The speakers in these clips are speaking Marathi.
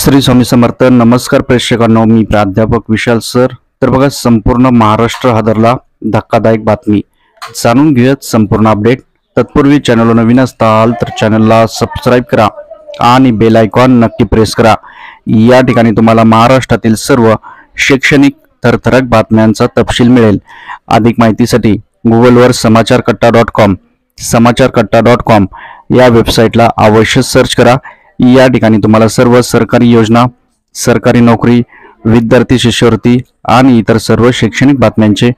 श्री स्वामी समर्थ. नमस्कार प्रेक्षकांनो, मी प्राध्यापक विशाल सर. तर बघा, संपूर्ण महाराष्ट्र हादरला. धक्कादायक बातमी. जाणून घेऊयात संपूर्ण अपडेट. तत्पूर्वी चॅनलवर नवीन असाल तर चॅनलला सबस्क्राईब करा आणि बेल आयकॉन नक्की प्रेस करा. या ठिकाणी तुम्हाला महाराष्ट्रातील सर्व शैक्षणिक थरथरक बातम्यांचा तपशील मिळेल. अधिक माहितीसाठी गुगलवर समाचारकट्टा.com या वेबसाईटला अवश्य सर्च करा. या ठिकाणी तुम्हाला सर्व सरकारी योजना, सरकारी नोकरी, विद्यार्थी शिष्यवृत्ती आणि इतर सर्व शैक्षणिक बातम्यांचे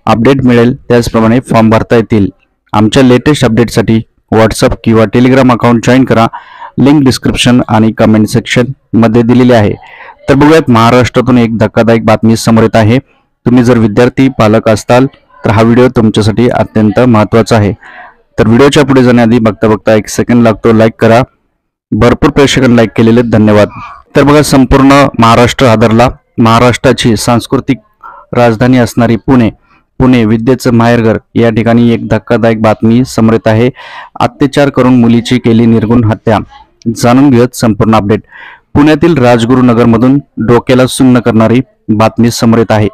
अपडेट मिळेल. त्याचप्रमाणे फॉर्म भरता येतील. आमच्या लेटेस्ट अपडेटसाठी व्हॉट्सअप किंवा टेलिग्राम अकाउंट जॉईन करा. लिंक डिस्क्रिप्शन आणि कमेंट सेक्शन मध्ये दिलेली आहे. तर बघूयात, महाराष्ट्रातून एक धक्कादायक बातमी समोर येत आहे. तुम्ही जर विद्यार्थी पालक असताल तर हा व्हिडिओ तुमच्यासाठी अत्यंत महत्त्वाचा आहे. तर व्हिडिओच्या पुढे जाण्याआधी बघता एक सेकंड लागतो. लाईक करा. भरपूर प्रेक्षकांनी लाईक केलेले, धन्यवाद. तर बघा, संपूर्ण महाराष्ट्र हादरला. महाराष्ट्राची सांस्कृतिक राजधानी असणारी पुणे विद्येचं माहेरघर, या ठिकाणी एक धक्कादायक बातमी समोर येत आहे. अत्याचार करून मुलीची केली निर्घृण हत्या. जाणून घेऊयात संपूर्ण अपडेट. पुण्यातील राजगुरुनगरमधून डोक्याला सुन्न करणारी बातमी समोर येत आहे.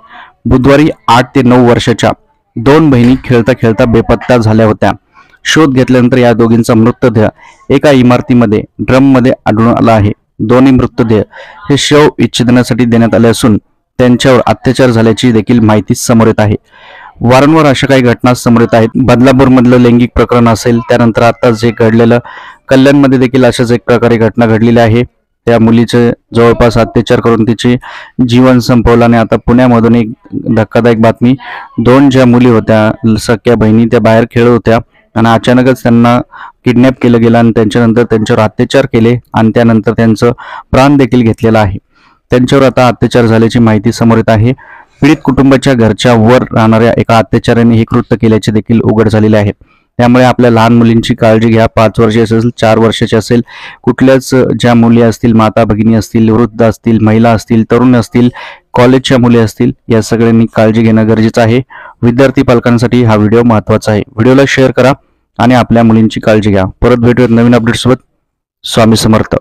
बुधवारी 8 ते 9 वर्षाच्या दोन बहिणी खेळता खेळता बेपत्ता झाल्या होत्या. शोध घेतल्यानंतर या दोघींचा मृतदेह एका इमारतीमध्ये ड्रममध्ये आढळून आला आहे. दोन्ही मृतदेह हे शव विच्छेदनासाठी देण्यात आले असून त्यांच्यावर अत्याचार झाल्याची देखील माहिती समोर येत आहे. वारंवार अशा काही घटना समोर येत आहेत. बदलापूरमधलं लैंगिक प्रकरण असेल, त्यानंतर आता जे घडलेलं कल्याणमध्ये देखील अशाच एक प्रकारे घटना घडलेली आहे. त्या मुलीचे जवळपास अत्याचार करून तिचे जीवन संपवलं. आणि आता पुण्यामधून एक धक्कादायक बातमी. दोन ज्या मुली होत्या, सख्या बहिणी, त्या बाहेर खेळत होत्या आणि अचानकच त्यांना किडनॅप केलं गेलं आणि त्याच्यानंतर त्यांच्यावर अत्याचार केले आणि त्यानंतर त्यांचं प्राण देखील घेतलेला आहे. त्यांच्यावर आता अत्याचार झाल्याची माहिती समोर येत आहे. पीडित कुटुंबाच्या घरच्या वर राहणाऱ्या एका अत्याचाराने हे कृत्य केल्याचे देखील उघड झालेले आहे. त्यामुळे आपल्या लहान मुलींची काळजी घ्या. 5 वर्षाची असेल, 4 वर्षाची असेल, कुठल्याच ज्या मुली असतील, माता भगिनी असतील, वृद्ध असतील, महिला असतील, तरुण असतील, कॉलेजच्या मुली असतील, या सगळ्यांनी काळजी घेणं गरजेचं आहे. विद्यार्थी पालकांसाठी हा व्हिडिओ महत्त्वाचा आहे. व्हिडिओला शेअर करा आणि आपल्या मुलींची काळजी घ्या. परत भेटूयात नवीन अपडेट सोबत. स्वामी समर्थ.